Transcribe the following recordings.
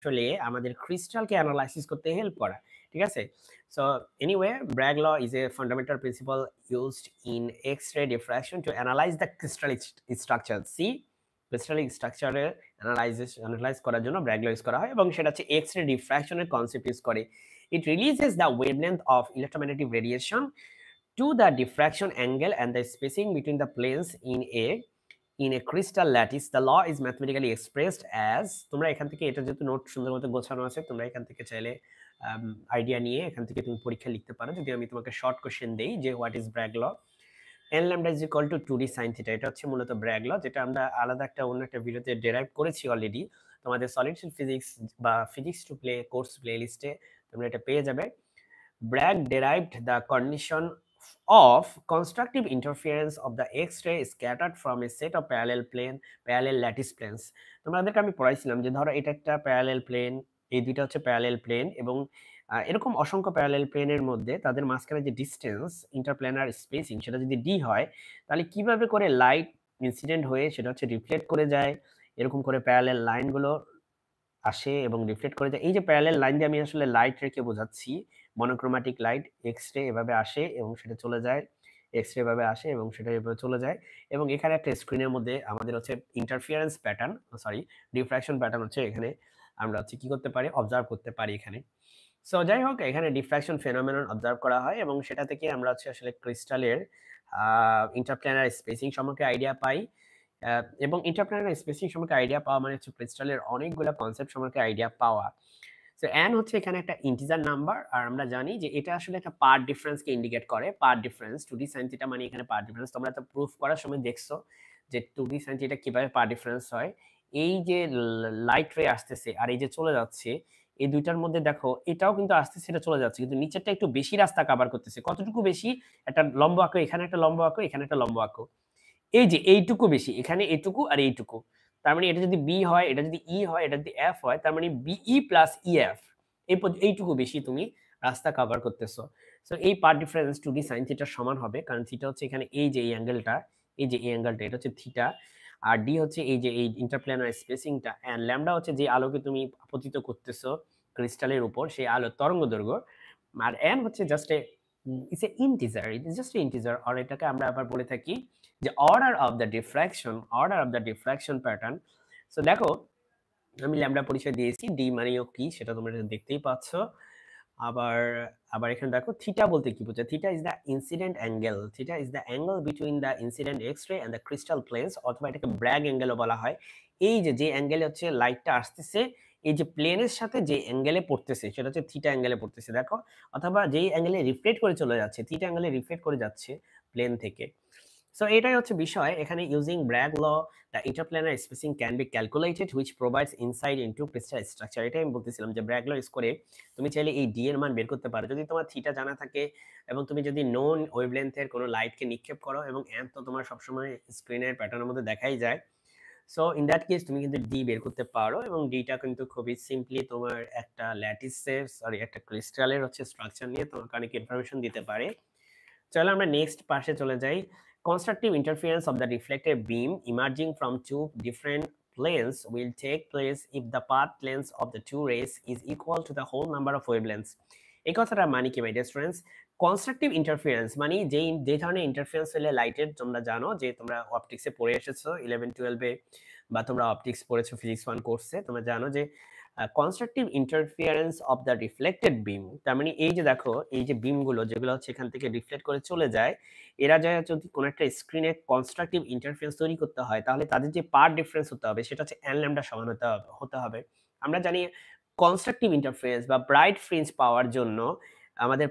আসলে আমাদের ক্রিস্টালকে অ্যানালাইসিস করতে হেল্প করা। ঠিক আছে? So anyway, Bragg law is a fundamental principle used in X-ray diffraction to analyze the crystalline structure. See, crystalline structure analyse করার জন্য Bragg law ইউজ করা হয় এবং সেটা হচ্ছে X-ray diffraction এর কনসেপ্ট ইউজ করে। It releases the wavelength of electromagnetic radiation to the diffraction angle and the spacing between the planes in a crystal lattice. The law is mathematically expressed as, তোমরা এখান থেকে এটা যেহেতু note সুন্দর মতো গোছানো আছে, তোমরা এখান থেকে চাইলে আইডিয়া নিয়ে এখান থেকে তুমি পরীক্ষা লিখতে পারো। যদি আমি তোমাকে শর্ট কোশ্চেন দেই যে what is Bragg law, n lambda is equal to 2d sin theta, এটা হচ্ছে মূলত ব্র্যাগ ল, যেটা আমরা আলাদা একটা অন্য একটা ভিডিওতে ডেরাইভ করেছি অলরেডি। তোমাদের সলিড ফিজিক্স বা ফিজিক্স টু প্লে কোর্স প্লেলিস্টে তোমরা এটা পেয়ে যাবে। Bragg derived the condition of constructive interference of the X-ray scattered from a set of parallel lattice planes. তোমাদেরকে আমি পড়াইছিলাম যে ধরো এটা একটা প্যারালাল প্লেন, এই দুইটা হচ্ছে প্যারালাল প্লেন এবং এরকম অসংখ্য প্যারালাল প্লেনের মধ্যে তাদের মাঝখানে যে ডিসটেন্স ইন্টারপ্ল্যানার স্পেসিং সেটা যদি ডি হয়, তাহলে কিভাবে করে লাইট ইনসিডেন্ট হয়ে সেটা হচ্ছে রিফ্লেক্ট করে যায়, এরকম করে প্যারালাল লাইনগুলো আসে এবং রিফ্লেক্ট করে যায়। এই যে প্যারালাল লাইন দিয়ে আমি আসলে লাইট রেখে বোঝাচ্ছি, মনোক্রোম্যাটিক লাইট এক্স-রে এভাবে আসে এবং সেটা চলে যায়, এক্স-রে এভাবে আসে এবং সেটা এভাবে চলে যায় এবং এখানে একটা স্ক্রিনের মধ্যে আমাদের হচ্ছে interference pattern, sorry diffraction pattern হচ্ছে এখানে আমরা হচ্ছে কি করতে পারি, অবজার্ভ করতে পারি এখানে। সো যাই হোক, এখানে ডিফ্রাকশন ফেনোমেনন অবজার্ভ করা হয় এবং সেটা থেকে আমরা হচ্ছে আসলে ক্রিস্টালের ইন্টারপ্ল্যানার স্পেসিং সম্পর্কে আইডিয়া পাই। এবং ইন্টারপ্ল্যানার স্পেসিং সম্পর্কে আইডিয়া পাওয়া মানে হচ্ছে ক্রিস্টালের অনেকগুলো কনসেপ্ট সম্পর্কে আইডিয়া পাওয়া। সো n হচ্ছে এখানে একটা ইন্টিজার নাম্বার, আর আমরা জানি যে এটা আসলে একটা পার্ট ডিফারেন্সকে ইন্ডিকেট করে। পার্ট ডিফারেন্স 2d sin θ মানে এখানে পার্ট ডিফারেন্স। তোমরা তো প্রুফ করার সময় দেখছো যে 2d sin θ কিভাবে পার্ট ডিফারেন্স হয়। এই যে লাইট রে আসতেছে আর এই যে চলে যাচ্ছে, এই দুইটার মধ্যে দেখো এটাও কিন্তু আসতেছে, এটা চলে যাচ্ছে, কিন্তু নিচেরটা একটু বেশি রাস্তা কভার করতেছে। কতটুকু বেশি? একটা লম্ব আঁকো, এখানে একটা লম্ব আঁকো, এখানে একটা লম্ব আঁকো। এই যে এইটুকু বেশি, এখানে এইটুকু আর এইটুকু। তার মানে এটা যদি বি হয়, এটা যদি ই হয়, এটা যদি এফ হয়, তার মানে বিই প্লাস ইএফ এইটুকু বেশি তুমি রাস্তা কভার করতেছো। সো এই পার্ট ডিফারেন্স 2d sin θ সমান হবে, কারণ থিটা হচ্ছে এখানে এই যে এই অ্যাঙ্গেলটা, এই যে এই অ্যাঙ্গেলটা, এটা হচ্ছে থিটা, আর ডি হচ্ছে এই যে এই ইন্টারপ্ল্যানার স্পেসিংটা, এন্ড ল্যামডা হচ্ছে যে আলোকে তুমি আপতিত করতেছো ক্রিস্টালের উপর, সেই আলোর তরঙ্গদৈর্ঘ্য, আর এন হচ্ছে just a it's a integer, it is just a integer. আর এটাকে আমরা আবার বলে থাকি যে order of the diffraction pattern. So দেখো, আমি ল্যামডা পরিচয় দিয়েছি, ডি মানেও কি সেটা তোমরা দেখতেই পাচ্ছ। আবার আবার এখানে দেখো থিটা বলতে কি বোঝায়। Theta is the incident angle, theta is the angle between the incident x ray and the crystal planes, অথবা এটাকে ব্র্যাগ অ্যাঙ্গেলও বলা হয়। এই যে যে অ্যাঙ্গেলে হচ্ছে লাইটটা আসতেছে, এই যে প্লেনের সাথে যে অ্যাঙ্গেলে পড়তেছে সেটা হচ্ছে থিটা অ্যাঙ্গেলে পড়তেছে, দেখো, অথবা যেই অ্যাঙ্গেলে রিফ্লেক্ট করে চলে যাচ্ছে, থিটা অ্যাঙ্গেলে রিফ্লেক্ট করে যাচ্ছে প্লেন থেকে। সো এটাই হচ্ছে বিষয় এখানে। Using Bragg law the interplanar spacing can be calculated which provides insight into crystal structure. এটাই আমি বলতেছিলাম যে ব্র্যাগ ল ইউজ করে তুমি চাইলে এই ডি এর মান বের করতে পারো যদি তোমার থিটা জানা থাকে এবং তুমি যদি নোন ওয়েভলেন্থের কোনো লাইটকে নিক্ষেপ করো, এবং এম তো তোমার সবসময় স্ক্রিনের প্যাটার্নের মধ্যে দেখাই যায়। সো ইন দ্যাট কেস তুমি কিন্তু ডি বের করতে পারো, এবং ডিটা কিন্তু খুবই সিম্পলি তোমার একটা ল্যাটিসের একটা ক্রিস্টালের হচ্ছে স্ট্রাকচার নিয়ে তোমাকে অনেক ইনফরমেশন দিতে পারে। চলো আমরা নেক্সট পাশে চলে যাই। Constructive interference of the reflected beam emerging from two different planes will take place if the path length of the two rays is equal to the whole number of wavelengths. এই কথাটা মানে কি my dear students? Constructive interference মানে যে ধরনের interference হলে লাইটের, তোমরা জানো যে তোমরা অপটিক্সে পড়ে এসেছো 11-12 বা তোমরা অপটিক্স পড়েছো ফিজিক্স 1 কোর্সে, তোমরা জানো যে constructive interference of the reflected beam, তার মানে এই যে দেখো এই যে বিমগুলো যেগুলো হচ্ছে এখান থেকে রিফ্লেক্ট করে চলে যায়, এরা যায় যদি কোনো একটা স্ক্রিনে কনস্ট্রাকটিভ ইন্টারফারেন্স তৈরি করতে হয়, তাহলে তাদের যে পার্ট ডিফারেন্স হতে হবে সেটা হচ্ছে n ল্যামডা সমান হতে হবে। আমরা জানি কনস্ট্রাকটিভ ইন্টারফারেন্স বা ব্রাইট ফ্রিঞ্জ পাওয়ার জন্য আমাদের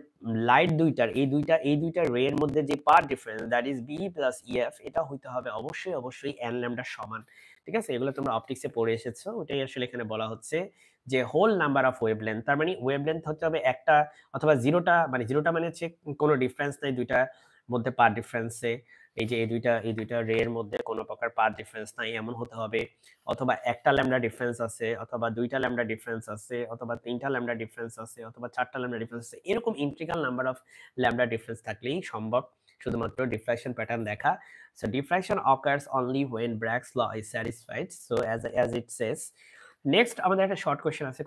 লাইট এই দুইটার রে এর মধ্যে যে path difference, that is B plus EF, এটা হইতে হবে অবশ্যই n ল্যামডা সমান। ঠিক আছে, এগুলো তোমরা অপটিক্সে পড়ে এসেছো, ওটাই আসলে এখানে বলা হচ্ছে যে হোল নাম্বার অফ ওয়েভলেন্থ, তার মানে ওয়েভলেন্থ হতে হবে একটা অথবা জিরোটা, মানে জিরোটা মানে হচ্ছে কোনো ডিফারেন্স নাই দুইটার মধ্যে পার্ট ডিফারেন্সে, এই যে এই দুইটা রে এর মধ্যে কোনো প্রকার পার্ট ডিফারেন্স নাই এমন হতে হবে, অথবা একটা ল্যামডা ডিফারেন্স আছে, অথবা দুইটা ল্যামডা ডিফারেন্স আছে, অথবা তিনটা ল্যামডা ডিফারেন্স আছে, অথবা চারটা ল্যামডা ডিফারেন্স আছে, এরকম integral number of lambda difference থাকলেই সম্ভব শুধুমাত্র ডিফ্রাকশন প্যাটার্ন দেখা। So diffraction occurs only when Bragg's law is satisfied. So as it says, next আমাদের একটা শর্ট কোয়েশ্চেন আছে